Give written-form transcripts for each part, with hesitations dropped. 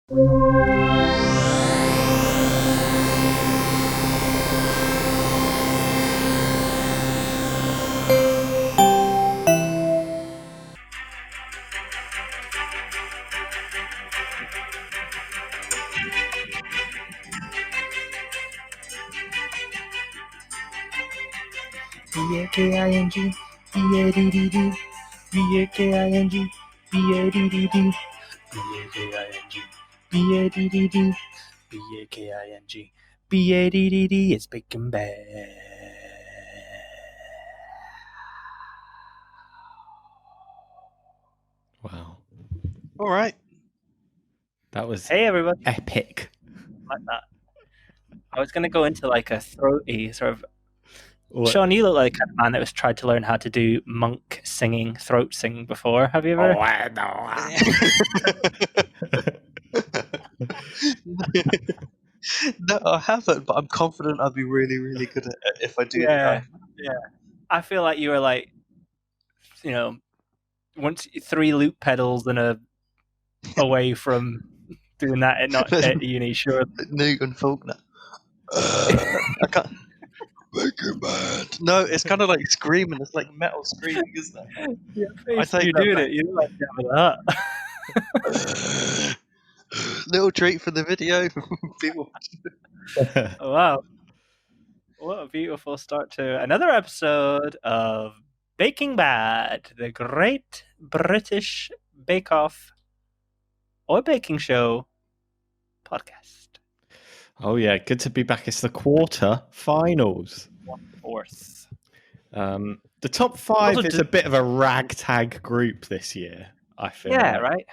B-A-K-I-N-G, B-A-D-D-D, B-A-K-I-N-G, B-A-D-D-D, B-A-K-I-N-G, B-A-D-D-D, B-A-K-I-N-G, B-A-D-D-D, it's Bacon Bad. Wow. All right. That was Hey, everybody. epic. Like that. I was going to go into like a throaty sort of... What- Sean, you look like a man that was tried to learn how to do monk singing, throat singing before. Have you ever? Oh, I know. No, I haven't, but I'm confident I'd be really, really good at it if I do. Yeah. I feel like you were like, once 3 loop pedals and away from doing that at uni, sure. Newton Faulkner. I can't. Bacon Bad. No, it's kind of like screaming. It's like metal screaming, isn't it? I take you that doing back. it. You look like that. Little treat for the video. People. Oh, wow. What a beautiful start to another episode of Baking Bad, the Great British Bake Off or Baking Show podcast. Oh, yeah. Good to be back. It's the quarter finals. 1/4. The top 5 Also is a bit of a ragtag group this year, I feel. Yeah, like. right?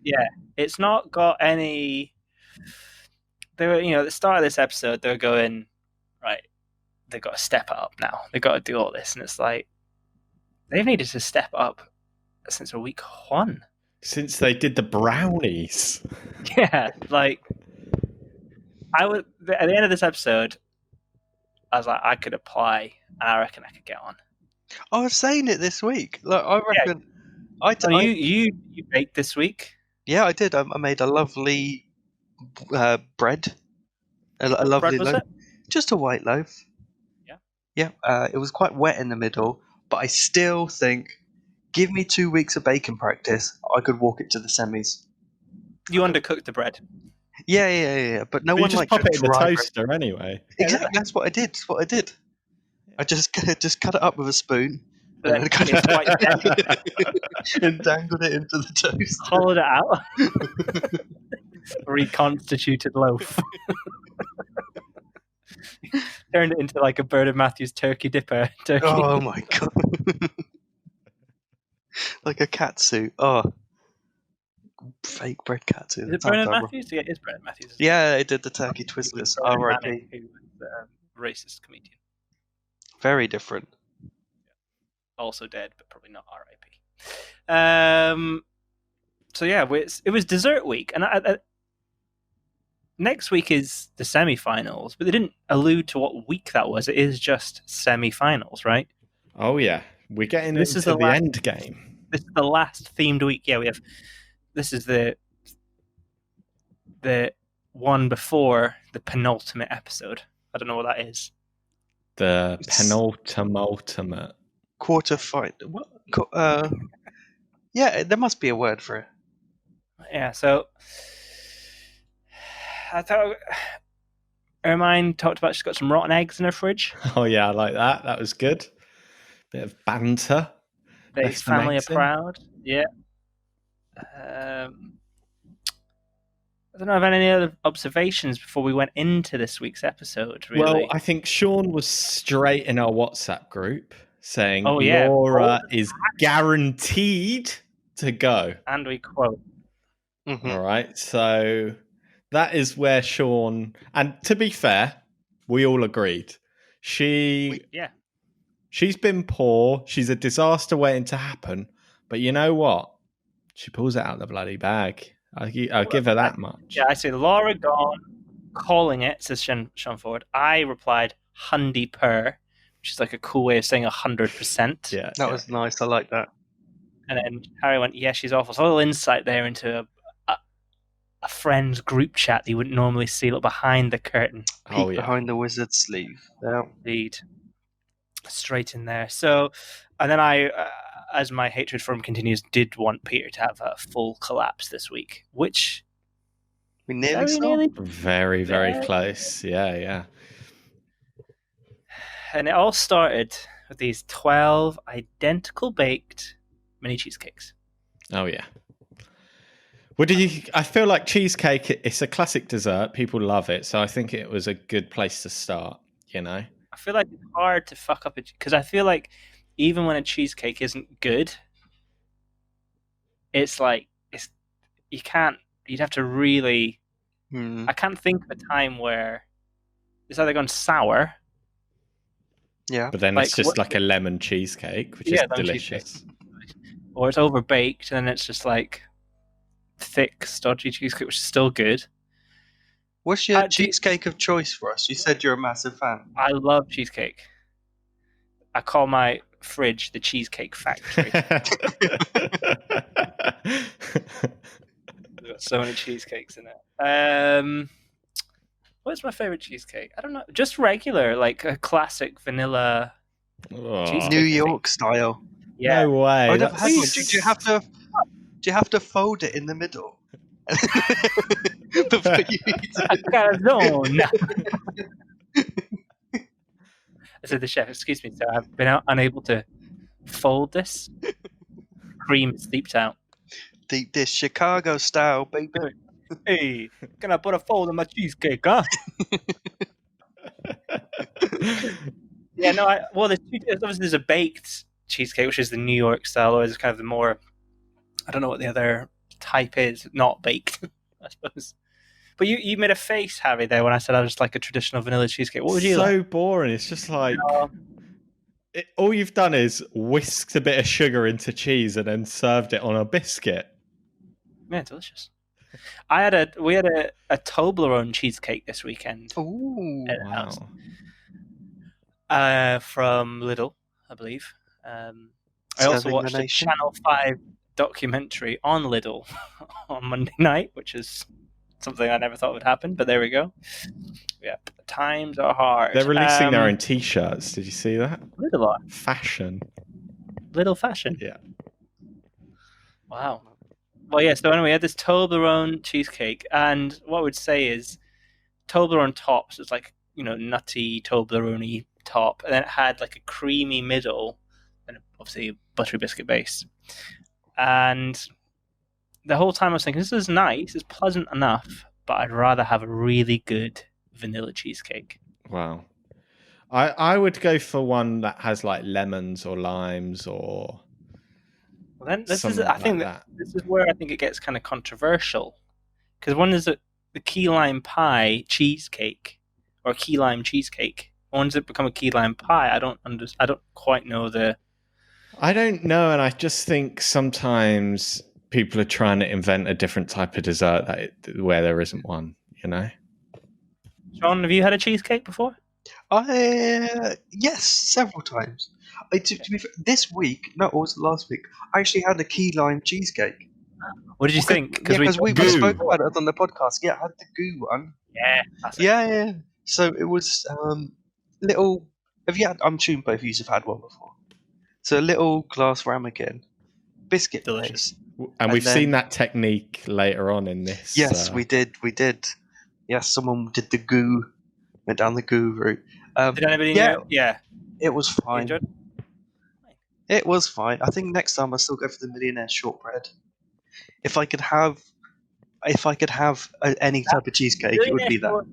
Yeah. It's not got any... They were, at the start of this episode, they were going, right, they've got to step up now. They've got to do all this. And it's like, they've needed to step up since week 1. Since they did the brownies. Yeah, like... at the end of this episode, I was like, I could apply, and I reckon I could get on. I was saying it this week. Look, I reckon. You baked this week? Yeah, I did. I made a lovely bread. A What lovely bread was loaf. it? Just a white loaf. Yeah. Yeah. It was quite wet in the middle, but I still think, give me 2 weeks of baking practice, I could walk it to the semis. You undercooked the bread. Yeah. But no But you one just like pop it in the dry bread. toaster anyway. Exactly. That's what I did. I just cut it up with a spoon. But then it's quite dense. And dangled it into the toast. Hollowed it out. Reconstituted loaf. Turned it into like a Bird of Matthews turkey dipper. Turkey. Oh my god. Like a catsuit. Oh. Fake bread catsuit. Is it Bird of Matthews? Yeah, it is Bird of Matthews. Yeah, it did the turkey twistlers. R.I.P. Who was a racist comedian. Very different. Also dead, but probably not R.I.P. So yeah, it was dessert week, and next week is the semi-finals, but they didn't allude to what week that was. It is just semi-finals, right? Oh, yeah. We're getting This into is the the last- end game. This is the last themed week. Yeah, we have. This is the one before the penultimate episode. I don't know what that is. The penultimate. Quarter fight. What? Yeah, there must be a word for it. Yeah, so I thought Ermine talked about she's got some rotten eggs in her fridge. Oh, yeah, I like that. That was good. Bit of banter. Dave's some family are eggs in. proud. Yeah. I don't know if I had any other observations before we went into this week's episode, really. Well, I think Sean was straight in our WhatsApp group saying Oh, yeah. Laura is guaranteed to go. And we quote. Mm-hmm. All right. So that is where Sean, and to be fair, we all agreed. She's been poor. She's a disaster waiting to happen. But you know what? She pulls it out of the bloody bag. I'll give her that much. Yeah, I say Laura gone, calling it, says Sean Ford. I replied, hundy per, which is like a cool way of saying 100%. Yeah. That was nice. I like that. And then Harry went, yeah, she's awful. So a little insight there into a friend's group chat that you wouldn't normally see behind the curtain. Peek behind the wizard's sleeve. Yeah. Indeed. Straight in there. So, and then I, as my hatred for him continues, did want Peter to have a full collapse this week, which we nearly very, very close. Yeah. And it all started with these 12 identical baked mini cheesecakes. Oh yeah. What do you? I feel like cheesecake. It's a classic dessert. People love it, so I think it was a good place to start. You know. I feel like it's hard to fuck up because I feel like even when a cheesecake isn't good, it's like you can't. You'd have to really. I can't think of a time where it's either gone sour. Yeah, but then it's just like a lemon cheesecake, which is delicious. Or it's overbaked, and then it's just like thick, stodgy cheesecake, which is still good. What's your cheesecake of choice for us? You said you're a massive fan. I love cheesecake. I call my fridge the Cheesecake Factory. There's got so many cheesecakes in it. What's my favorite cheesecake? I don't know. Just regular, like a classic vanilla cheesecake. New York style. Yeah. No way. I'd have had one. Do you have to fold it in the middle? Before you eat it? I said the chef, excuse me, sir, I've been unable to fold this. Cream seeped out. Deep dish, Chicago style, baby. Hey, can I put a fold in my cheesecake, huh? Yeah, no, there's a baked cheesecake, which is the New York style, or is kind of the more, I don't know what the other type is, not baked, I suppose. But you made a face, Harry, there when I said I was like a traditional vanilla cheesecake. What would you like? So boring. It's just like all you've done is whisked a bit of sugar into cheese and then served it on a biscuit. Yeah, delicious. We had a Toblerone cheesecake this weekend. Ooh, wow. From Lidl, I believe. I also watched a Channel 5 documentary on Lidl on Monday night, which is something I never thought would happen, but there we go. Yeah, times are hard. They're releasing their own T-shirts. Did you see that? Lidl are. Fashion. Lidl fashion. Yeah. Wow. Well, yeah, so anyway, we had this Toblerone cheesecake, and what I would say is Toblerone tops is like, nutty Toblerone top, and then it had like a creamy middle, and obviously a buttery biscuit base. And the whole time I was thinking, this is nice, it's pleasant enough, but I'd rather have a really good vanilla cheesecake. Wow. I would go for one that has like lemons or limes or... Well, then this is where I think it gets kind of controversial, because one is the key lime pie cheesecake or key lime cheesecake. When does it become a key lime pie? I don't quite know the. I don't know, and I just think sometimes people are trying to invent a different type of dessert where there isn't one. Sean, have you had a cheesecake before? Yes, several times. To be fair, this week, no, it was last week, I actually had a key lime cheesecake. What did you think? Because we spoke about it on the podcast. Yeah, I had the goo one. Yeah. Yeah. So it was little. I'm sure both of you have had one before. So a little glass ramekin, biscuit delicious. Base. And we've seen that technique later on in this. Yes, we did. Yes, someone did the goo, went down the goo route. Did anybody know? Yeah. It was fine. It was fine. I think next time I'll still go for the Millionaire Shortbread. If I could have any type of cheesecake, it would be that.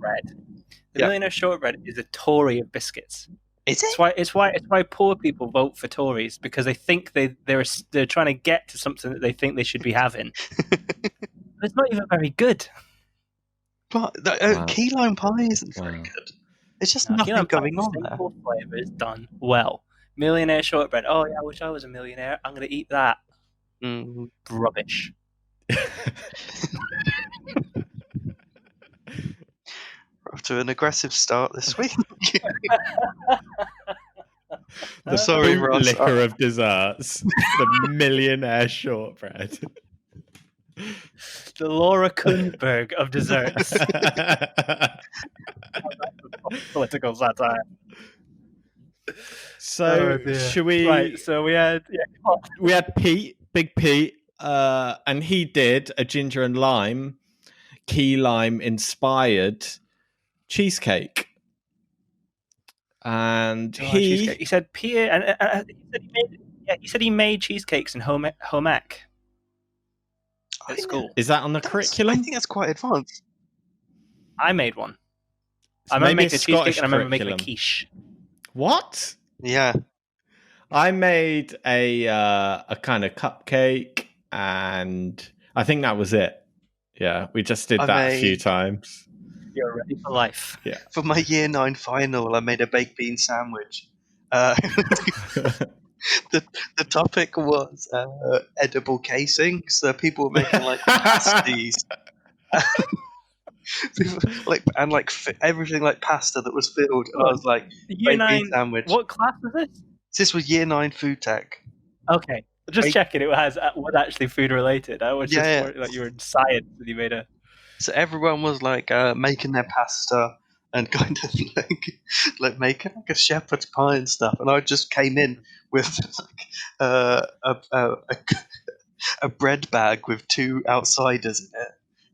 The Millionaire Shortbread is a Tory of biscuits. Is it? It's why poor people vote for Tories, because they think they're trying to get to something that they think they should be having. It's not even very good. But key lime pie isn't very good. It's just nothing going on there. Simple flavor is done well. Millionaire Shortbread. Oh yeah, I wish I was a millionaire. I'm going to eat that. Rubbish. Off to an aggressive start this week. Sorry, Ross. Liquor of desserts. The Millionaire Shortbread. the Laura Kunberg of desserts. Political satire. So should we? Right. So we had Pete, Big Pete, and he did a ginger and lime, key lime inspired cheesecake. And he said Peter, and he said he made cheesecakes in home ec at school. Is that on the curriculum? I think that's quite advanced. I made one. So I remember making a cheesecake, and I remember making a quiche. What? Yeah. I made a kind of cupcake, and I think that was it. Yeah, we just did that a few times. You're ready for life. Yeah. For my year 9 final, I made a baked bean sandwich. The topic was edible casing, so people were making like pasties, everything like pasta that was filled. And I was like, year 9 bean sandwich. What class was this? This was year 9 food tech. Okay, just checking it was actually food related. I was just like you were in science and you made a. So everyone was like making their pasta and kind of like making like a shepherd's pie and stuff, and I just came in with like a bread bag with 2 outsiders in it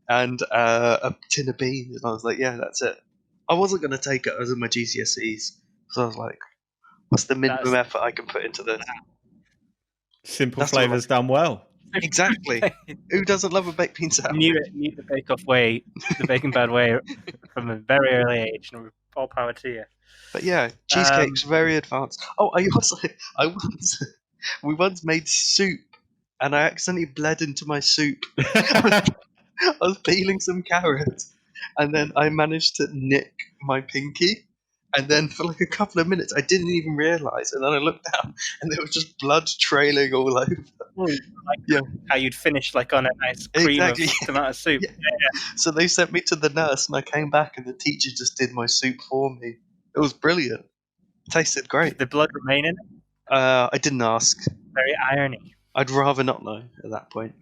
and a tin of beans, and I was like, yeah, that's it. I wasn't going to take it as in my GCSEs, so I was like, what's the minimum effort I can put into this? Simple flavors done well. Exactly. Who doesn't love a baked bean sandwich? Knew the bake-off way, the baking bad way from a very early age, and all power to you. But yeah, cheesecake's very advanced. Oh, we once made soup, and I accidentally bled into my soup. I was peeling some carrots, and then I managed to nick my pinky. And then for like a couple of minutes, I didn't even realise. And then I looked down, and there was just blood trailing all over. How you'd finish like on a nice cream of tomato soup. Yeah. So they sent me to the nurse, and I came back, and the teacher just did my soup for me. It was brilliant. It tasted great. Did the blood remain in it? I didn't ask. Very irony. I'd rather not know at that point.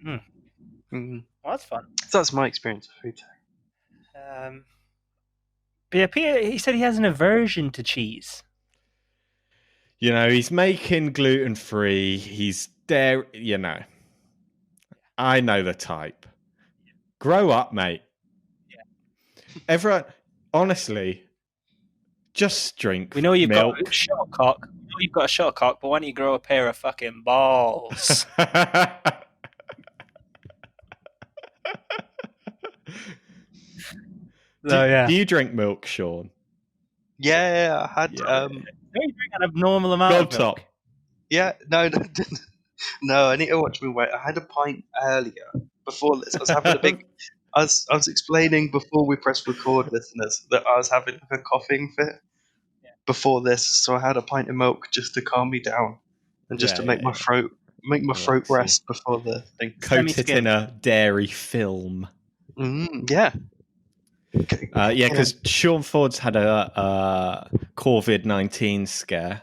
Well, that's fun. So that's my experience of food tech. But yeah, Peter, he said he has an aversion to cheese. You know, he's making gluten-free. He's dairy, you know. I know the type. Grow up, mate. Yeah. Everyone, honestly, just drink. We know you've milk. got a short cock. We know you've got a short cock, but why don't you grow a pair of fucking balls? Do you drink milk, Sean? Yeah, I had. Do you drink an abnormal amount of milk? Top. Yeah, no, I need to watch me weight. I had a pint earlier before this. I was having a big. I was explaining before we pressed record, listeners, that I was having a coughing fit before this, so I had a pint of milk just to calm me down and just to make my throat rest before the thing. Coat it in a dairy film. Yeah. Because Sean Ford's had a COVID-19 scare.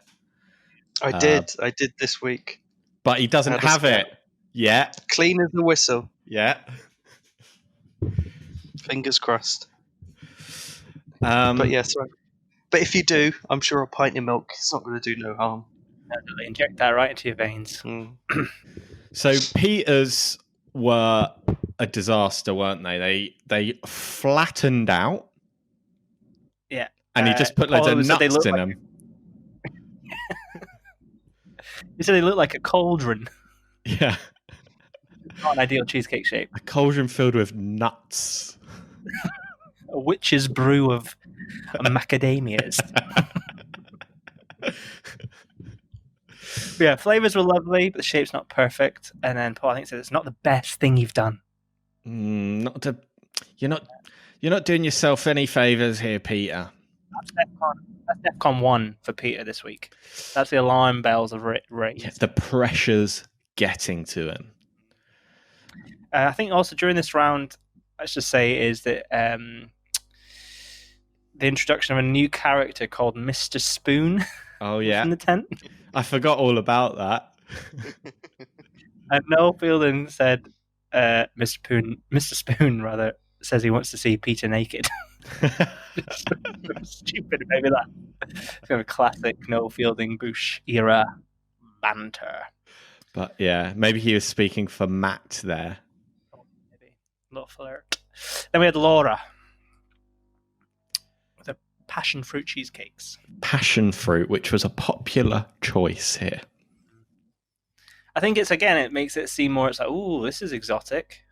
I did this week. But he doesn't have it yet. Clean as a whistle. Yeah. Fingers crossed. But yes, but if you do, I'm sure a pint of milk is not going to do no harm. Definitely inject that right into your veins. So Peters were a disaster, weren't they? They flattened out. Yeah. And he just put loads of nuts in them. You said they look like a cauldron. Yeah. Not an ideal cheesecake shape. A cauldron filled with nuts. A witch's brew of macadamias. Yeah, flavors were lovely, but the shape's not perfect. And then Paul, I think, said it's not the best thing you've done. You're not doing yourself any favors here, Peter. That's DEFCON 1 for Peter this week. That's the alarm bells have raised. Yeah, the pressure's getting to him. I think also during this round, let's just say, is that the introduction of a new character called Mr. Spoon. Oh, yeah. In the tent. I forgot all about that. And Noel Fielding said, Mr. Spoon rather says he wants to see Peter naked. Stupid, maybe that kind of classic Noel Fielding Bush era banter. But yeah, maybe he was speaking for Matt there. Maybe a little flirt. Then we had Laura with the passion fruit cheesecakes. Passion fruit, which was a popular choice here. I think it makes it seem more, it's like, ooh, this is exotic.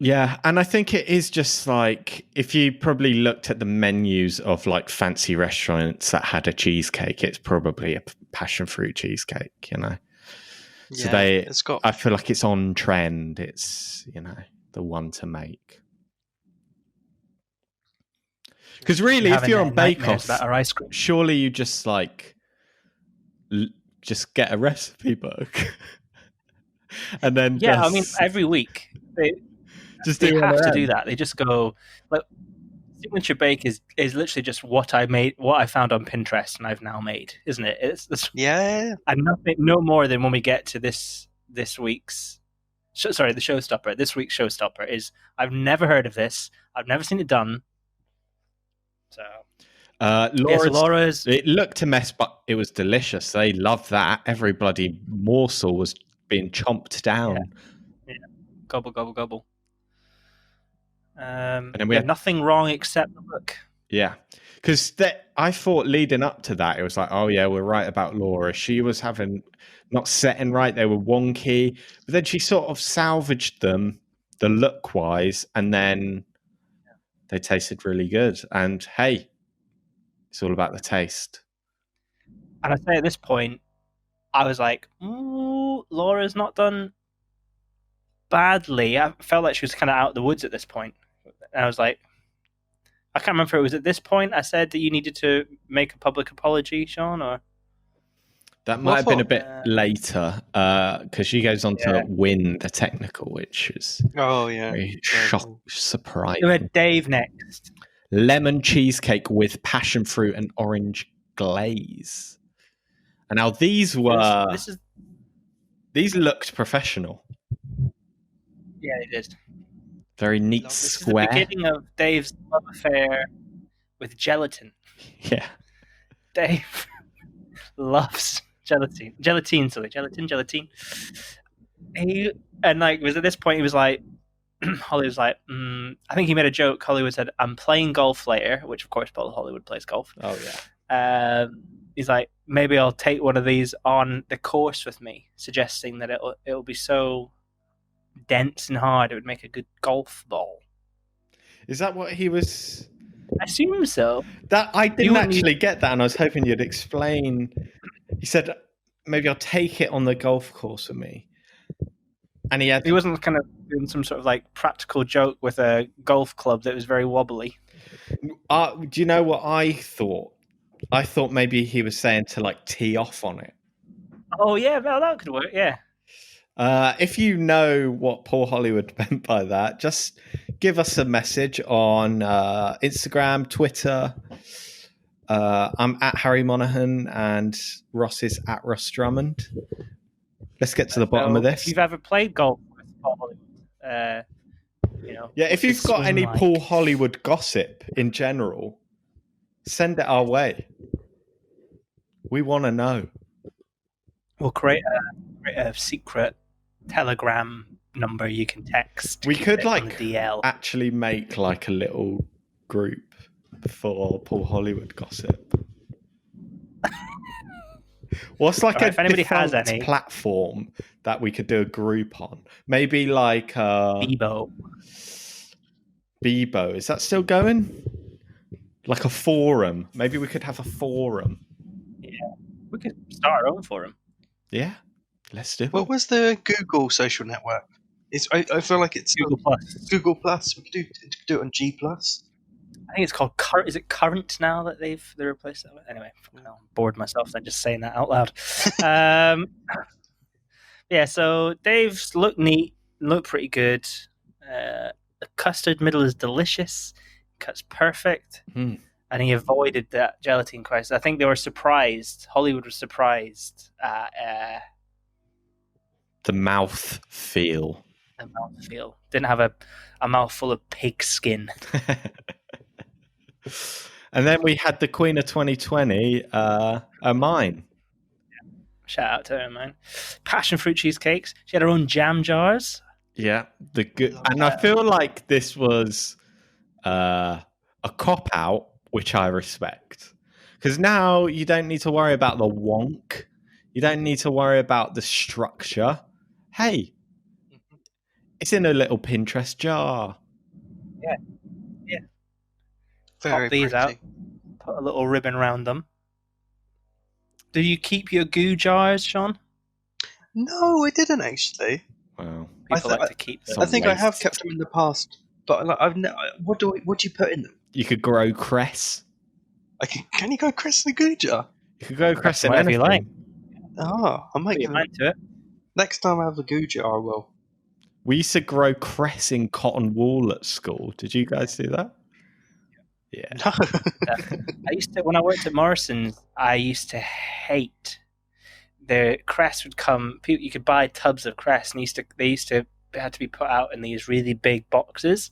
Yeah, and I think it is just like, if you probably looked at the menus of like fancy restaurants that had a cheesecake, it's probably a passion fruit cheesecake, you know? So I feel like it's on trend. It's, you know, the one to make. Because really, if you're on Bake Off, surely you just like, just get a recipe book. And then I mean, every week they have to do that. They just go, like, signature bake is literally just what I found on Pinterest and I've now made, isn't it? It's and nothing, no more than when we get to this week's the Showstopper. This week's Showstopper is, I've never heard of this. I've never seen it done. So Laura's, it looked a mess, but it was delicious. They loved that. Every bloody morsel was being chomped down. Yeah. Gobble, gobble, gobble. And then we had nothing wrong except the look. Yeah, because I thought leading up to that, it was like, oh yeah, we're right about Laura. She was not setting right. They were wonky, but then she sort of salvaged them, the look wise, and then they tasted really good. And hey, it's all about the taste. And I say at this point, I was like, ooh, Laura's not done badly. I felt like she was kind of out of the woods at this point. And I was like, I can't remember if it was at this point I said that you needed to make a public apology, Sean, or that might have been a bit later, because she goes on to win the technical, which is very surprising. We had Dave next. Lemon cheesecake with passion fruit and orange glaze. And now these were these looked professional. Yeah, they did. Very neat square. This is the beginning of Dave's love affair with gelatin. Yeah. Dave loves gelatin. Gelatin. Was at this point he was like, Holly was like, I think he made a joke. Hollywood said, "I'm playing golf later," which of course Paul Hollywood plays golf. Oh yeah. He's like, maybe I'll take one of these on the course with me, suggesting that it'll be so dense and hard it would make a good golf ball. Is that what he was? I assume so. That I didn't actually get that, and I was hoping you'd explain. He said, maybe I'll take it on the golf course with me. And he wasn't kind of doing some sort of like practical joke with a golf club that was very wobbly. Do you know what I thought? I thought maybe he was saying to like tee off on it. Oh yeah, well, that could work. Yeah. If you know what Paul Hollywood meant by that, just give us a message on Instagram, Twitter. I'm at Harry Monaghan and Ross is at Ross Drummond. Let's get to the bottom of this. If you've ever played golf with Paul Hollywood, if you've got any Paul Hollywood gossip in general, send it our way. We want to know. We'll create a secret Telegram number you can text. We could actually make like a little group for Paul Hollywood gossip. What's like a default platform that we could do a group on? Maybe like Bebo. Bebo, is that still going? Like a forum. Maybe we could have a forum. Yeah, we could start our own forum. Yeah, let's do it. What was the Google social network? I feel like it's Google Plus. Google Plus. We could do it on G Plus. I think it's called Current. Is it Current now that they replaced that with? Anyway, I'm bored myself then just saying that out loud. Yeah, so Dave's look neat, look pretty good. The custard middle is delicious, cuts perfect, and he avoided that gelatin crisis. I think they were surprised. Hollywood was surprised at The mouth feel. The mouth feel. Didn't have a mouthful of pig skin. And then we had the Queen of 2020, mine. Shout out to her, man. Passion fruit cheesecakes. She had her own jam jars. Yeah, and I feel like this was a cop out, which I respect, because now you don't need to worry about the wonk. You don't need to worry about the structure. Hey, it's in a little Pinterest jar. Yeah. Very Pop these pretty. out. Put a little ribbon around them. Do you keep your goo jars, Sean? No, I didn't actually. Wow. People like to keep them. I think I have kept them in the past, but what do you put in them? You could grow cress. Can you go cress in the goo jar? You could grow cress in whatever anything. you like. Oh, I might Put give your mind to it. Next time I have a goo jar, I will. We used to grow cress in cotton wool at school. Did you guys do that? Yeah. No. I used to, when I worked at Morrison's, I used to hate the cress would come. You could buy tubs of cress, and they had to be put out in these really big boxes.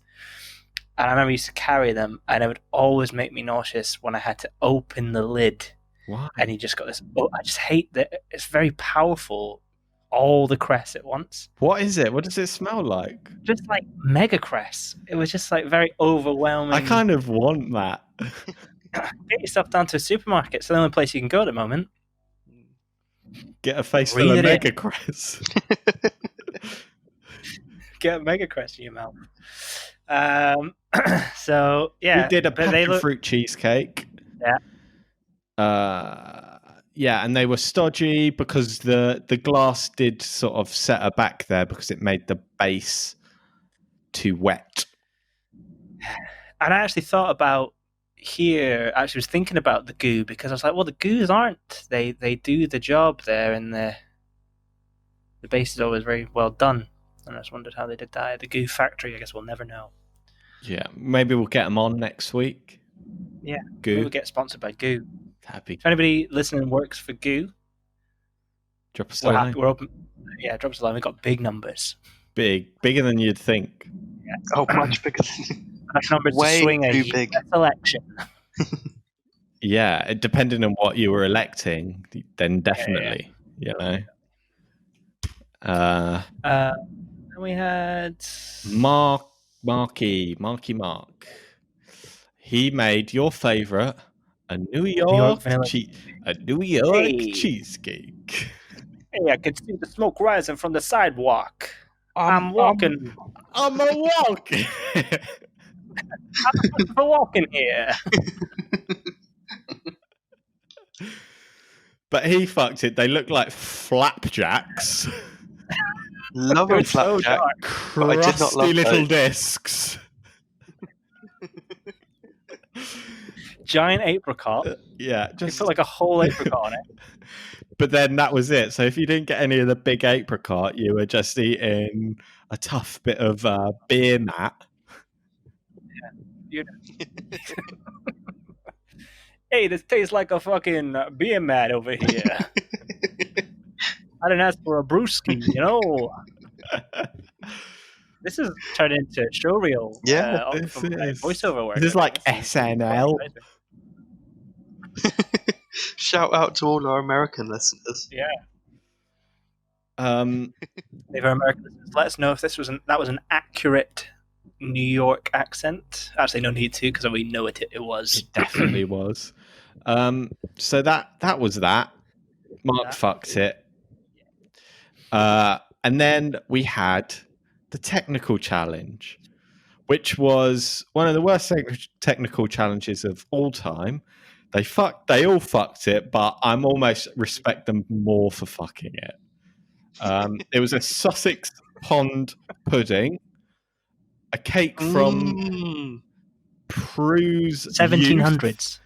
And I remember I used to carry them, and it would always make me nauseous when I had to open the lid. Why? And you just got this. Oh, I just hate that. It's very powerful. All the cress at once. What is it? What does it smell like? Just like mega cress. It was just like very overwhelming. I kind of want that. Get yourself down to a supermarket. It's the only place you can go at the moment. Get a face full of mega cress. Get a mega cress in your mouth. So yeah, we did a passion fruit cheesecake. Yeah. Yeah, and they were stodgy because the glass did sort of set her back there because it made the base too wet. And I actually thought about actually was thinking about the goo, because I was like, well, the goos aren't. They do the job there, and the base is always very well done. And I just wondered how they did that at the goo factory. I guess we'll never know. Yeah, maybe we'll get them on next week. Yeah, Goo. we'll get sponsored by Goo. Happy. If anybody listening works for Goo, drop us a line. We're open. Yeah, drop us a line. We've got big numbers. Bigger than you'd think. Yeah. Oh, much bigger than Enough numbers to swing a big election. Yeah, depending on what you were electing, then definitely, you know. We had Marky Mark. He made your favorite, a New York cheesecake. Hey, I can see the smoke rising from the sidewalk. I'm walking. I'm a walking. I'm walking here. But he fucked it. They look like flapjacks. Love a flapjack. So I did not love little discs. Giant apricot. Yeah, just put like a whole apricot on it. But then that was it. So if you didn't get any of the big apricot, you were just eating a tough bit of beer mat. Yeah. Hey, this tastes like a fucking beer mat over here. I didn't ask for a brewski, you know. This is turned into showreel. Yeah, this is voiceover work. This is like SNL. Shout out to all our American listeners. Yeah. If our American listeners, let us know if that was an accurate New York accent. Actually, no need to, because we know it was. It definitely was. So that was that. Mark fucked it. And then we had the technical challenge, which was one of the worst technical challenges of all time. They all fucked it, but I'm almost respect them more for fucking it. It was a Sussex pond pudding, a cake from Prue's 1700s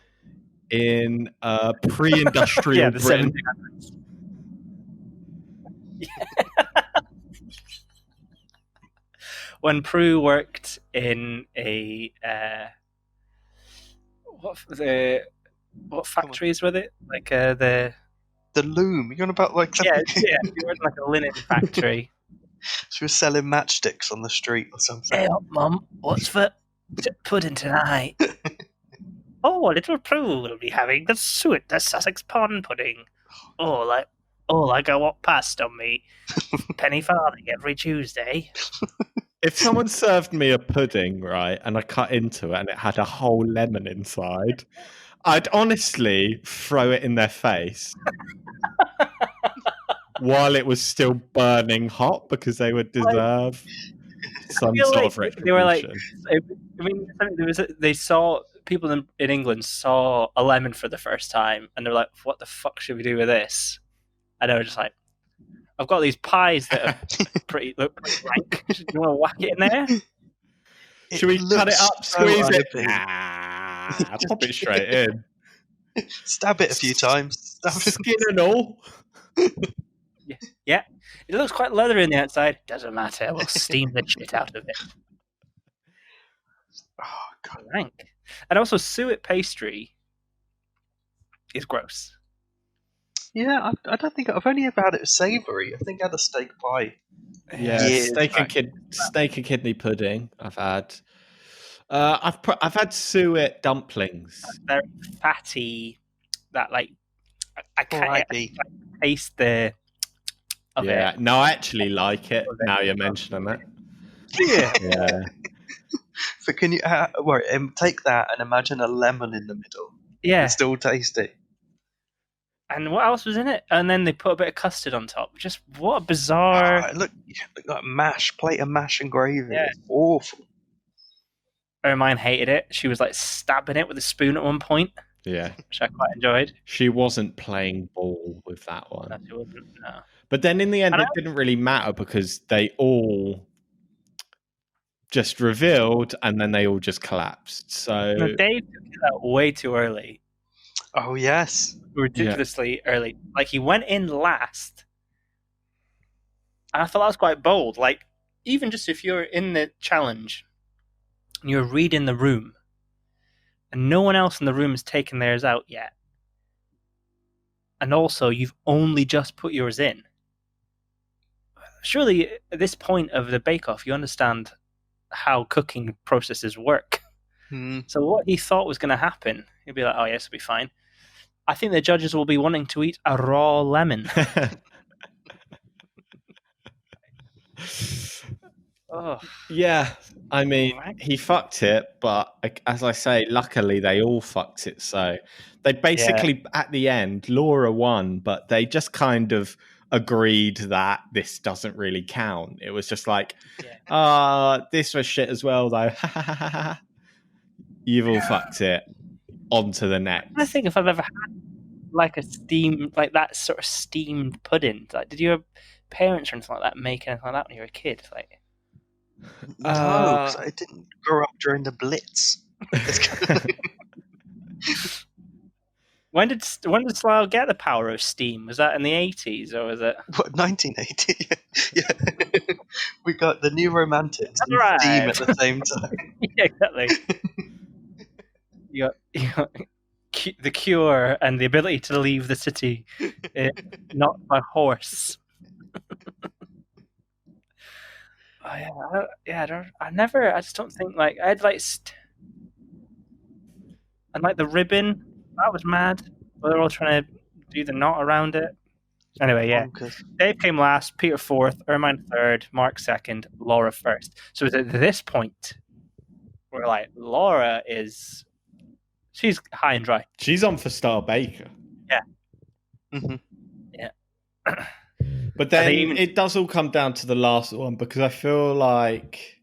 in pre-industrial the Britain. 1700s. When Prue worked in a what factories were it? Like the the loom. You're on about like yeah. She worked in like a linen factory. She was selling matchsticks on the street or something. Hey up, Mum. What's for pudding tonight? Oh, little Prue will be having the Sussex pond pudding. Like I walk past on me penny farthing every Tuesday. If someone served me a pudding, right, and I cut into it and it had a whole lemon inside, I'd honestly throw it in their face while it was still burning hot because they would deserve some sort of retribution. They were like, I mean, they saw people in England saw a lemon for the first time, and they're like, "What the fuck should we do with this?" And they were just like, "I've got these pies that are look pretty rank. Do you want to whack it in there? Should we cut it up, squeeze it, pop it straight in, stab it a few times, skin and all." Yeah, it looks quite leathery on the outside. Doesn't matter. We'll steam the shit out of it. Oh god, rank. And also, suet pastry is gross. Yeah, I don't think I've only ever had it savoury. I think I had a steak pie. Yeah, steak and kidney pudding. I've had. I've had suet dumplings. Very fatty. That like I can't taste the. Yeah, no, I actually like it. Now you're mentioning it. Yeah. So can you take that and imagine a lemon in the middle? Yeah, it's still tasty. And what else was in it? And then they put a bit of custard on top. Just what a bizarre. Look like plate of mash and gravy. Yeah. It's awful. Ermine hated it. She was like stabbing it with a spoon at one point. Yeah, which I quite enjoyed. She wasn't playing ball with that one. No, she wasn't. No. But then in the end, it didn't really matter because they all just revealed and then they all just collapsed. So no, Dave took it out way too early. Oh yes, ridiculously early. Like he went in last, and I thought that was quite bold. Like even just if you're in the challenge, and you're reading the room, and no one else in the room has taken theirs out yet, and also you've only just put yours in. Surely at this point of the bake-off, you understand how cooking processes work. So what he thought was going to happen, he'd be like, "Oh yes, it'll be fine." I think the judges will be wanting to eat a raw lemon. Oh. Yeah, I mean, he fucked it, but as I say, luckily they all fucked it. So they basically, at the end, Laura won, but they just kind of agreed that this doesn't really count. It was just like, this was shit as well, though. You've all fucked it. On to the next. I think if I've ever had like that sort of steamed pudding, like, did your parents or anything like that make anything like that when you were a kid? Like, no, because I didn't grow up during the Blitz. When did Slough get the power of steam? Was that in the 80s or was it? What, 1980? Yeah. We got the New Romantics and right. Steam at the same time. Yeah, exactly. You got the cure and the ability to leave the city, not by horse. I just don't think like I'd like and like the ribbon that was mad. They're all trying to do the knot around it. Anyway, yeah. Bonkers. Dave came last, Peter fourth, Ermine third, Mark second, Laura first. So at this point, we're like, Laura she's high and dry. She's on for Star Baker. Yeah. Mm-hmm. Yeah. But then it does all come down to the last one because I feel like,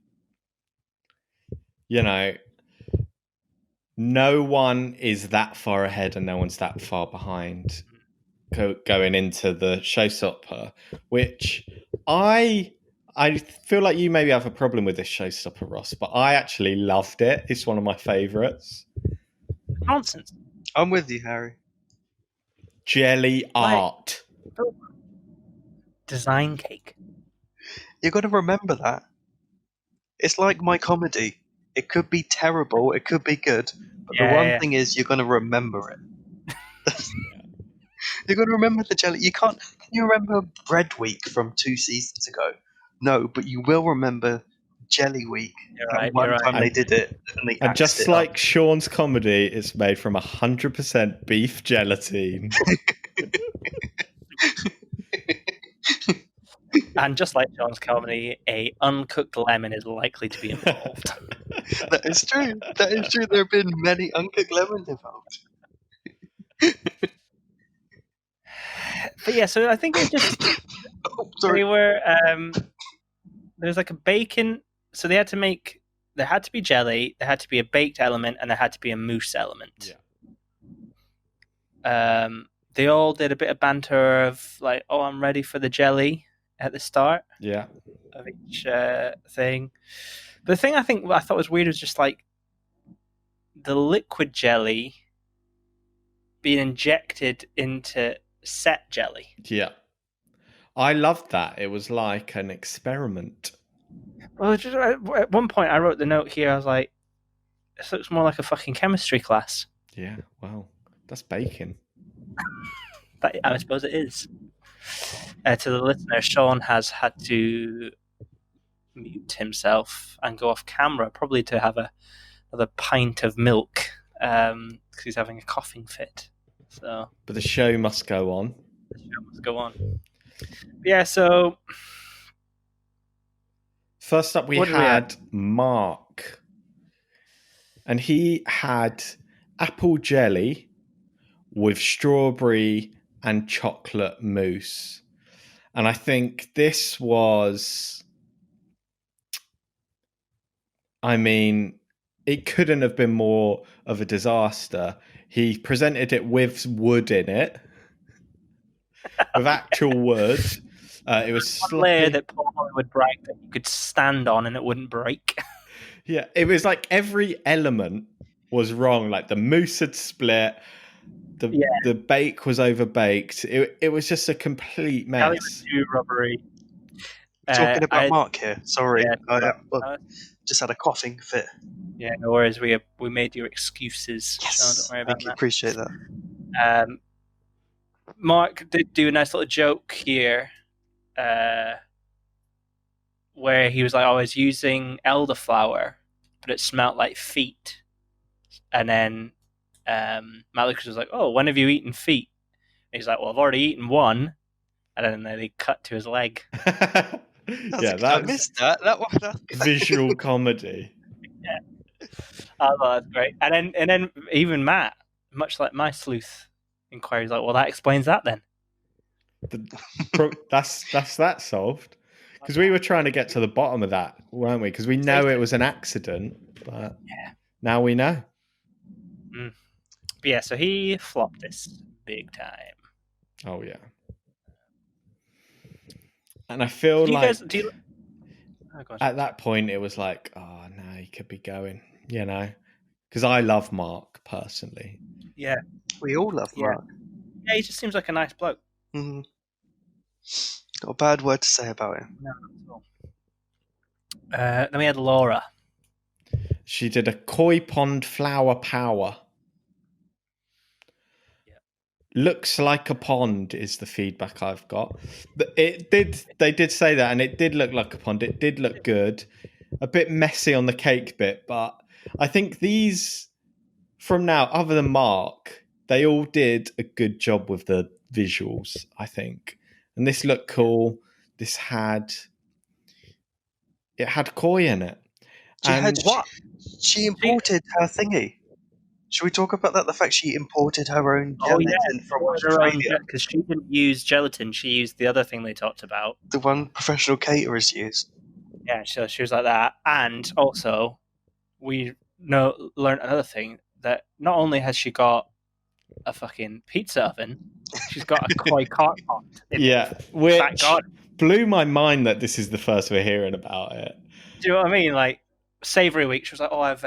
no one is that far ahead and no one's that far behind going into the Showstopper, which I feel like you maybe have a problem with this Showstopper, Ross, but I actually loved it. It's one of my favourites. Nonsense. I'm with you, Harry. Jelly art. Design cake. You got to remember that. It's like my comedy. It could be terrible, it could be good, but the one thing is you're going to remember it. You've got to remember the jelly. You can't. Can you remember Bread Week from 2 seasons ago? No, but you will remember Jelly Week. One time they did it and they and just it like up. Sean's comedy, it's made from 100% beef gelatine. And just like Sean's comedy, a uncooked lemon is likely to be involved. That is true. That is true. There have been many uncooked lemons involved. But yeah, so I think it just they were there's like a bacon. So they had to make. There had to be jelly. There had to be a baked element, and there had to be a mousse element. Yeah. They all did a bit of banter of like, "Oh, I'm ready for the jelly" at the start. Yeah. Of each thing. But the thing I thought was weird was just like the liquid jelly being injected into set jelly. Yeah. I loved that. It was like an experiment. Well, just, at one point I wrote the note here. I was like, "This looks more like a fucking chemistry class." Yeah, well, that's bacon. But I suppose it is. To the listener, Sean has had to mute himself and go off camera, probably to have another pint of milk because he's having a coughing fit. So, but the show must go on. The show must go on. Yeah. So, first up, we had Mark, and he had apple jelly with strawberry and chocolate mousse. And I think this was, I mean, it couldn't have been more of a disaster. He presented it with wood in it, with actual wood. It was one layer that Paul would brag that you could stand on and it wouldn't break. Yeah, it was like every element was wrong. Like the mousse had split, the bake was overbaked. It was just a complete mess. It was too rubbery. Talking about Mark here. Sorry, I just had a coughing fit. Yeah, no worries. We made your excuses. Yes, so don't worry about that. Appreciate that. Mark did do a nice little joke here, where he was like, "I was using elderflower, but it smelled like feet." And then Matt Lucas was like, "Oh, when have you eaten feet?" And he's like, "Well, I've already eaten one." And then they cut to his leg. I missed that. That one. Visual comedy. Yeah. Oh, that's great. And then even Matt, much like my sleuth inquiry, is like, "Well, that explains that then." That's that solved. Because we were trying to get to the bottom of that, weren't we? Because we know it was an accident, but now we know. But yeah, so he flopped this big time. Oh yeah. And I feel like at that point it was like, oh no, he could be going, you know, because I love Mark personally. Yeah, we all love Mark. Yeah, he just seems like a nice bloke. Mm-hmm. Got a bad word to say about him. No, not at all. Then we had Laura. She did a koi pond flower power. Looks like a pond is the feedback I've got. They did say that, and it did look like a pond. It did look good. A bit messy on the cake bit, but I think these, from now, other than Mark, they all did a good job with the visuals, I think. And this looked cool. This had koi in it. She imported her thingy. Should we talk about that? The fact she imported her own gelatin from Australia. Because she didn't use gelatin, she used the other thing they talked about. The one professional caterers use. Yeah, so she was like that. And also, we learned another thing, that not only has she got a fucking pizza oven, she's got a koi carp pot. Yeah, which blew my mind that this is the first we're hearing about it. Do you know what I mean? Like, Savoury Week, she was like, "Oh, I've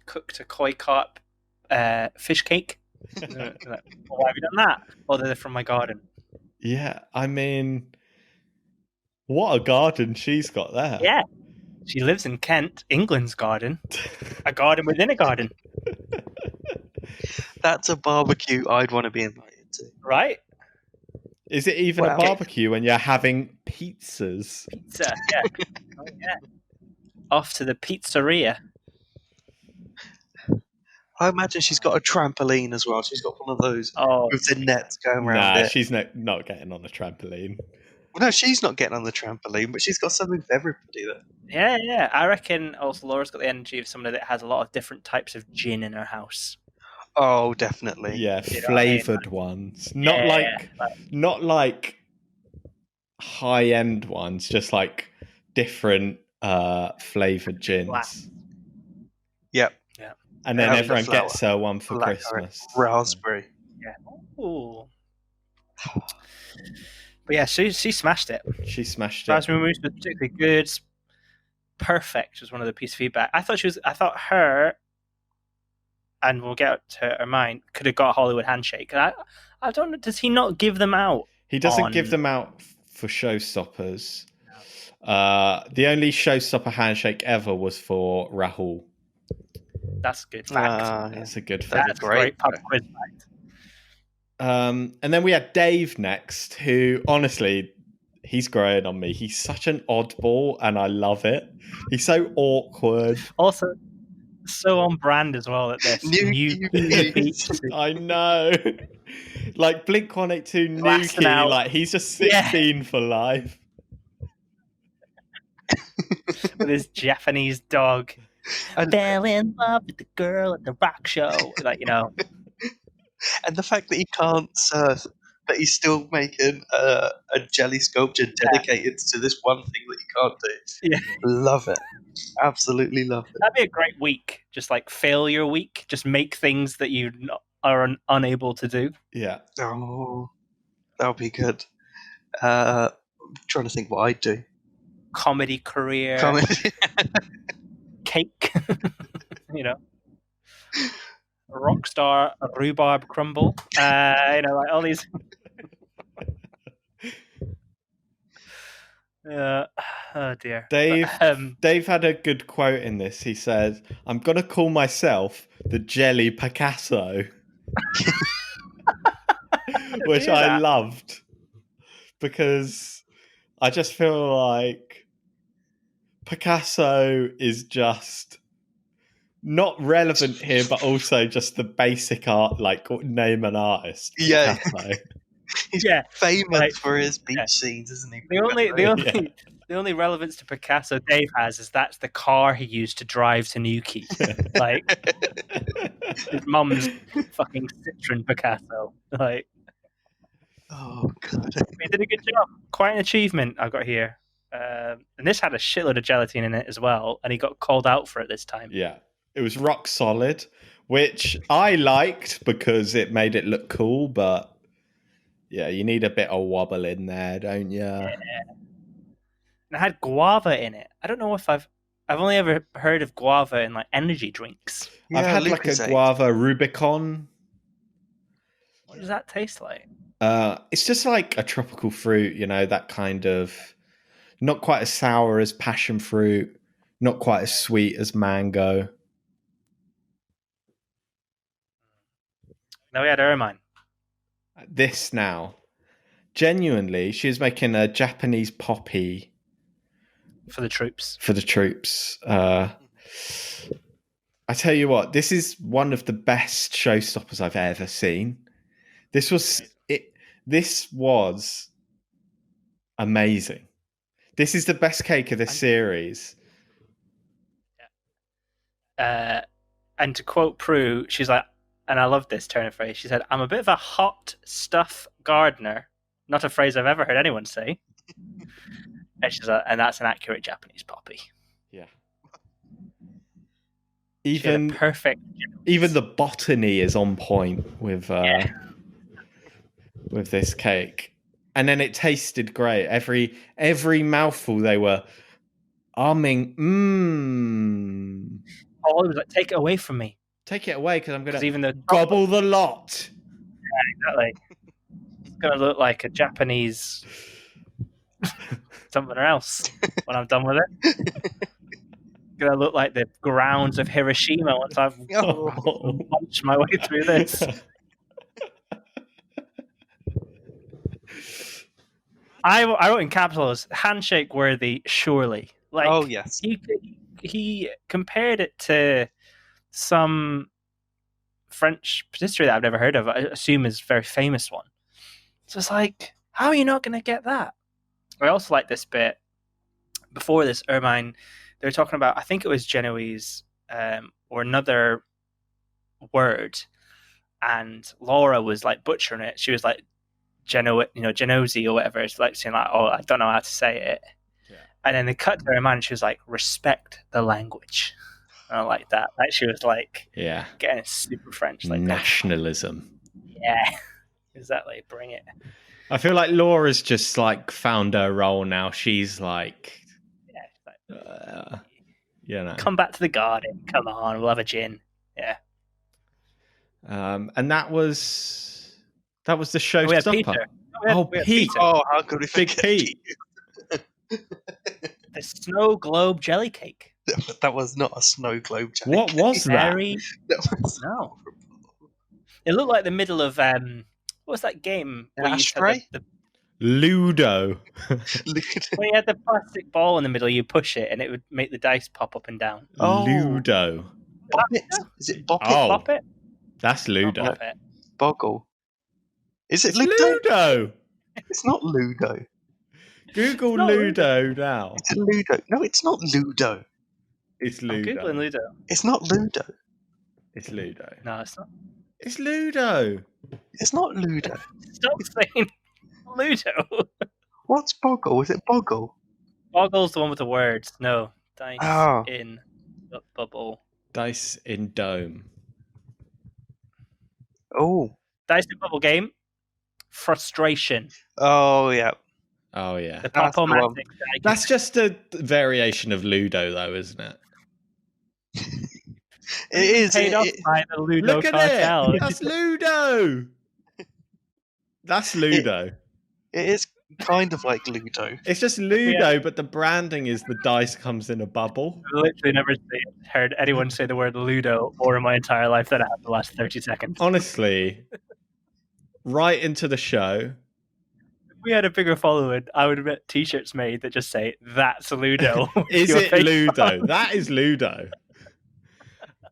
cooked a koi carp fish cake." Like, "Well, why have you done that?" "Oh, they're from my garden." Yeah, I mean, what a garden she's got there. Yeah, she lives in Kent, England's garden. A garden within a garden. That's a barbecue I'd want to be invited to. Right? Is it even a barbecue when you're having pizzas? Pizza, yeah. Oh, yeah. Off to the pizzeria. I imagine she's got a trampoline as well. She's got one of those with the nets going around it. She's not getting on a trampoline. Well, no, she's not getting on the trampoline, but she's got something for everybody there. Yeah. I reckon also Laura's got the energy of somebody that has a lot of different types of gin in her house. Oh, definitely. Yeah, flavoured ones. Not like high-end ones, just like different flavoured gins. Yep. Yeah. And then everyone gets her one for Christmas. Raspberry. Yeah. Ooh. But yeah, she smashed it. She smashed it. Raspberry mousse was particularly good. Perfect was one of the piece of feedback. I thought her, and we'll get to her mine, could have got a Hollywood handshake. I don't know. Does he not give them out? He doesn't give them out for Showstoppers. The only Showstopper handshake ever was for Rahul. That's a good fact. That's a good fact. That's a great pub quiz fact. And then we had Dave next, who honestly, he's growing on me. He's such an oddball, and I love it. He's so awkward. Also, so on brand as well at this. New I know. Like Blink 182 Nuki, like he's just 16 for life. With his Japanese dog. Fell in love with the girl at the rock show. Like, And the fact that he can't surf, but he's still making a jelly sculpture dedicated to this one thing that he can't do. Yeah. Love it. Absolutely love it. That'd be a great week. Just like failure week. Just make things that you are unable to do. Yeah. Oh, that would be good. I'm trying to think what I'd do. Comedy career. Cake. A rock star, a rhubarb crumble. Like all these. Oh dear. Dave had a good quote in this. He said, "I'm gonna call myself the Jelly Picasso," which I loved because I just feel like Picasso is just not relevant here, but also just the basic art, like name an artist. Yeah. He's famous for his beach scenes, isn't he? The only relevance to Picasso Dave has is that's the car he used to drive to Newquay. Like his mum's fucking Citroen Picasso. Like, oh god, he did a good job. Quite an achievement I've got here. And this had a shitload of gelatin in it as well, and he got called out for it this time. Yeah, it was rock solid, which I liked because it made it look cool, but yeah, you need a bit of wobble in there, don't you? Yeah. And it had guava in it. I don't know if I've only ever heard of guava in like energy drinks. Yeah, I've had like a guava Rubicon. What does that taste like? It's just like a tropical fruit, that kind of, not quite as sour as passion fruit, not quite as sweet as mango. Now we had Ermine. This now, genuinely, she's making a Japanese poppy for the troops. I tell you what, this is one of the best showstoppers I've ever seen. This was amazing. This is the best cake of this series. And to quote Prue, she's like, and I love this turn of phrase. She said, "I'm a bit of a hot stuff gardener." Not a phrase I've ever heard anyone say. And she's like, and that's an accurate Japanese poppy. Yeah. Even perfect. Even the botany is on point with this cake. And then it tasted great. Every mouthful they were umming. Oh, it was like, take it away from me. Take it away because I'm going to gobble the lot. Yeah, exactly. It's going to look like a Japanese something else when I'm done with it. It's going to look like the grounds of Hiroshima once I've punched my way through this. I wrote in capitals, handshake worthy, surely. Like, oh yes, he compared it to some French patisserie that I've never heard of. I assume is a very famous one. So it's like, how are you not going to get that? I also like this bit. Before this, Ermine, they were talking about, I think it was Genoese or another word, and Laura was like butchering it. She was like Genoese or whatever. It's like saying like, oh, I don't know how to say it. Yeah. And then they cut to her man, and she was like, respect the language. And I like that. Like she was like, getting it super French, like nationalism. Yeah, exactly. Bring it. I feel like Laura's just like found her role now. She's like, come back to the garden. Come on, we'll have a gin. Yeah. And that was the Showstopper. Pete. Oh, how could we Big Pete? The snow globe jelly cake. That was not a snow globe jelly What cake. was that? No. It looked like the middle of what was that game? Where Ashtray? Ludo. When you had the plastic ball in the middle, you push it and it would make the dice pop up and down. Ludo. Bop it? Is it Bop It? Bop It? That's Ludo. Boggle. Is it Ludo? It's not Ludo. Google Ludo now. It's Ludo. No, it's not Ludo. It's Ludo. I'm Googling Ludo. It's not Ludo. It's Ludo. No, it's not. It's Ludo. It's not Ludo. Stop saying Ludo. What's Boggle? Is it Boggle? Boggle's the one with the words. No. Dice in bubble. Dice in dome. Oh. Dice in bubble game. Frustration. Oh, yeah. Oh, yeah. The Pop-O-Matic. That's just a variation of Ludo, though, isn't it? It is. Paid off by the Ludo Look at cartel. it. That's Ludo. That's Ludo. It is kind of like Ludo. It's just Ludo, but the branding is the dice comes in a bubble. I've literally never heard anyone say the word Ludo more in my entire life than I have the last 30 seconds. Honestly, right into the show. If we had a bigger following, I would have got t-shirts made that just say, that's Ludo. Is it Ludo? That is Ludo.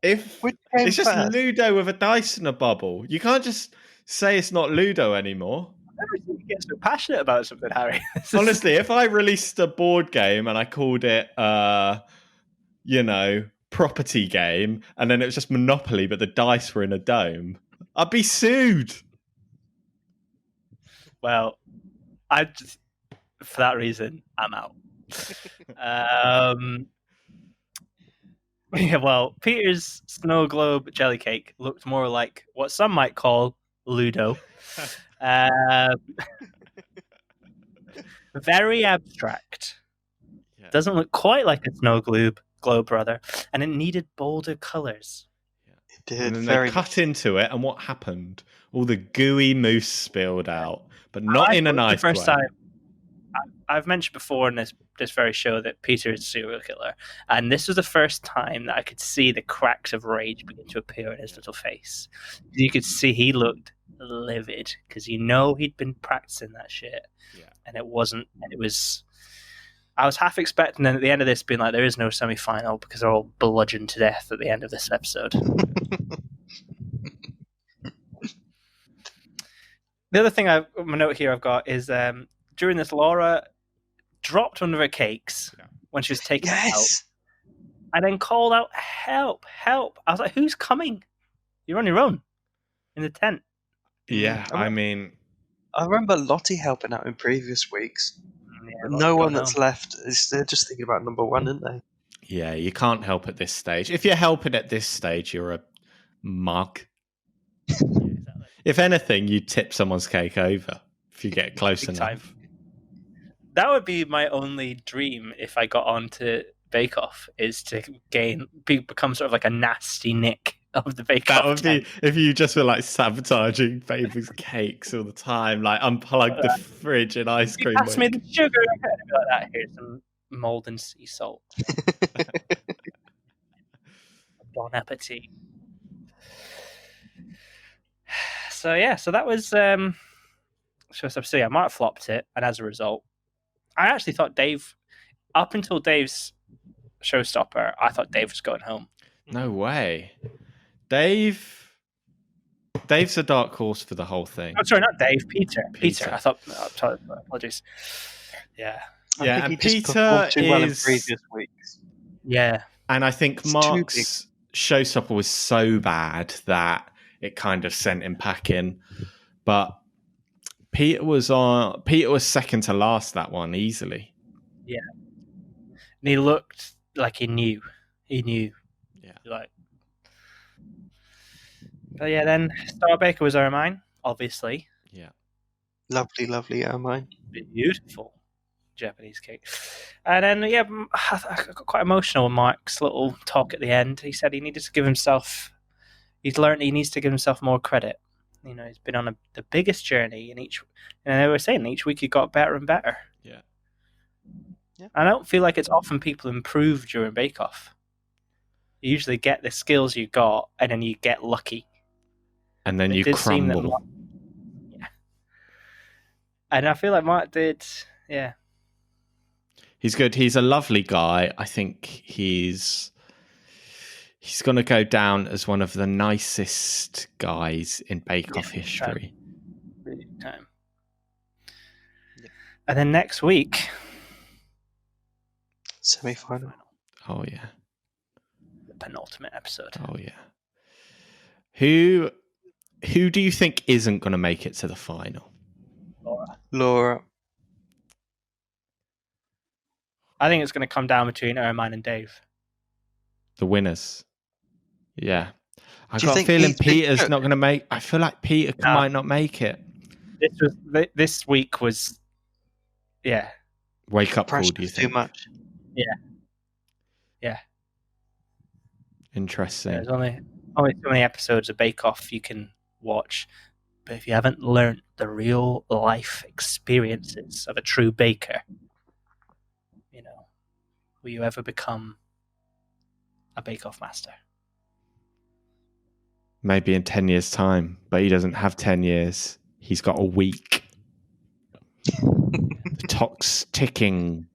It's just Ludo with a dice in a bubble. You can't just say it's not Ludo anymore. I've never seen you get so passionate about something, Harry. Honestly, if I released a board game and I called it, property game, and then it was just Monopoly, but the dice were in a dome, I'd be sued. Well, for that reason, I'm out. Yeah, well, Peter's snow globe jelly cake looked more like what some might call Ludo. Very abstract. Yeah. Doesn't look quite like a snow globe rather, and it needed bolder colors. It did. And then they cut into it, and what happened? All the gooey mousse spilled out, but not in a nice way. I've mentioned before in this very show that Peter is a serial killer, and this was the first time that I could see the cracks of rage begin to appear in his little face. You could see he looked livid because he'd been practicing that shit, and it wasn't. And it was. I was half expecting then at the end of this being like, there is no semi-final because they're all bludgeoned to death at the end of this episode. The other thing my note here I've got is during this, Laura dropped one of her cakes when she was taking it out, and then called out, "Help! Help!" I was like, "Who's coming? You're on your own in the tent." Yeah, I mean, I remember Lottie helping out in previous weeks. Yeah, no one that's left they're just thinking about number one, aren't they? Yeah, you can't help at this stage. If you're helping at this stage, you're a mug. Yeah, exactly. If anything, you tip someone's cake over if you get close enough. Time. That would be my only dream if I got onto Bake Off, is to become sort of like a nasty Nick of the Bake Off. That would be if you just were like sabotaging Baby's cakes all the time, like unplug the fridge and ice cream. Pass me the sugar. Like that. Here's some mold and sea salt. Bon appetit. So that was Showstopper. So yeah, Mark flopped it, and as a result, I actually thought Dave, up until Dave's Showstopper, I thought Dave was going home. No way. Dave's a dark horse for the whole thing. Oh, sorry, not Dave. Peter. I thought. Apologies. Yeah. Yeah, and Peter too well in is previous weeks. Yeah. And I think Mark's Showstopper was so bad that it kind of sent him packing. But Peter was second to last that one easily. Yeah. And he looked like he knew. Yeah. Like. But yeah, then Star Baker was Ermine, obviously. Yeah. Lovely, lovely Ermine. Beautiful Japanese cake. And then, yeah, I got quite emotional with Mark's little talk at the end. He said he needed to give himself, he's learned he needs to give himself more credit. You know, he's been on the biggest journey, and they were saying each week he got better and better. Yeah. I don't feel like it's often people improve during Bake Off. You usually get the skills you got, and then you get lucky. And then you crumble. Yeah. And I feel like Mark did, yeah. He's good. He's a lovely guy. I think he's going to go down as one of the nicest guys in Bake Off history. Really good time. Yeah. And then next week, semi-final. Oh yeah. The penultimate episode. Oh yeah. Who do you think isn't going to make it to the final? Laura. I think it's going to come down between Ermine and Dave. The winners. Yeah. I got a feeling Peter's not going to make... I feel like Peter might not make it. This week was... Yeah. Wake up call, do you think? Too much. Yeah. Interesting. There's only so many episodes of Bake Off you can watch. But if you haven't learnt the real life experiences of a true baker, you know, will you ever become a Bake Off master? Maybe in 10 years' time, but he doesn't have 10 years. He's got a week. The clock's ticking,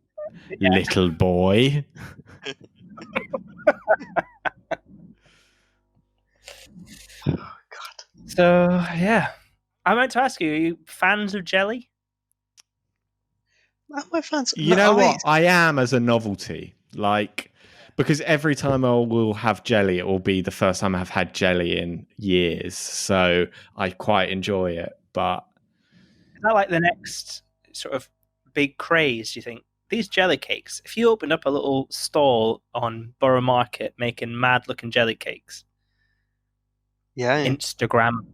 little boy. Oh, God. So, yeah. I meant to ask you, are you fans of jelly? Am I fans? You know what? I am as a novelty. Like, because every time I will have jelly, it will be the first time I've had jelly in years. So I quite enjoy it. But is that like the next sort of big craze, do you think? These jelly cakes, if you opened up a little stall on Borough Market making mad looking jelly cakes, Instagram.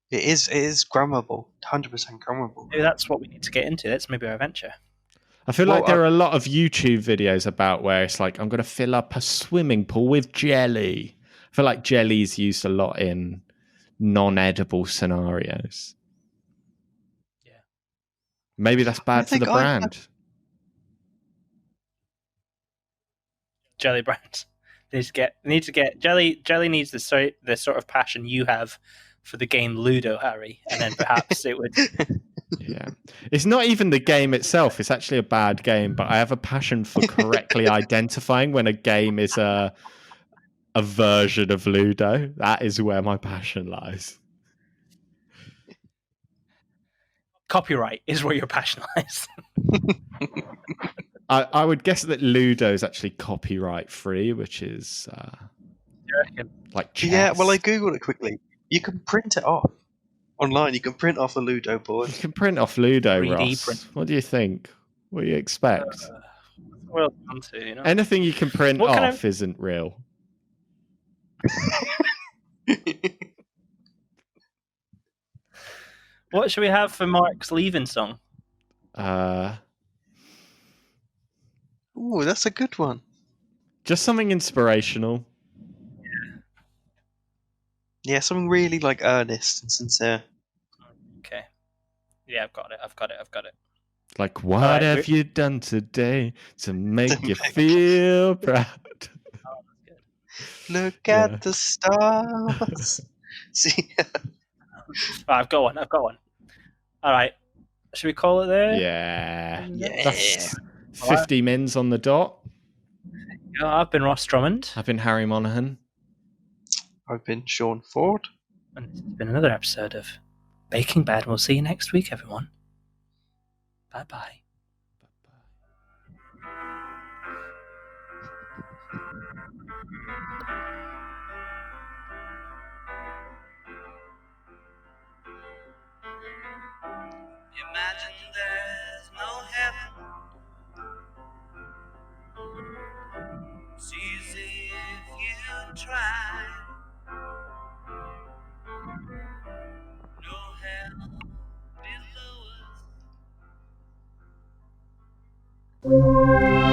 It is grammable, 100% grammable. Maybe that's what we need to get into. That's maybe our venture. I feel like there are a lot of YouTube videos about where it's like, I'm going to fill up a swimming pool with jelly. I feel like jelly is used a lot in non-edible scenarios. Yeah. Maybe that's bad for the brand. Jelly brand. Need to get jelly. Jelly needs the sort of passion you have for the game Ludo, Harry, and then perhaps it would. Yeah, it's not even the game itself. It's actually a bad game, but I have a passion for correctly identifying when a game is a version of Ludo. That is where my passion lies. Copyright is where your passion lies. I would guess that Ludo is actually copyright free, which is like chess. Yeah, well, I googled it quickly. You can print it off online. You can print off a Ludo board. You can print off Ludo, 3D Ross. Print. What do you think? What do you expect? Well done too, you know? Anything you can print off isn't real. What should we have for Mark's leaving song? Ooh, that's a good one. Just something inspirational. Yeah, something really like earnest and sincere. Okay. Yeah, I've got it. Like, what have you done today to make you feel proud? Oh, that's good. Look at the stars. See. I've got one. All right. Should we call it there? Yeah. Yeah. 50 mins on the dot. I've been Ross Drummond. I've been Harry Monaghan. I've been Sean Ford. And this has been another episode of Baking Bad. We'll see you next week, everyone. Bye-bye. Imagine there's no heaven. It's easy if you try. No hell below us.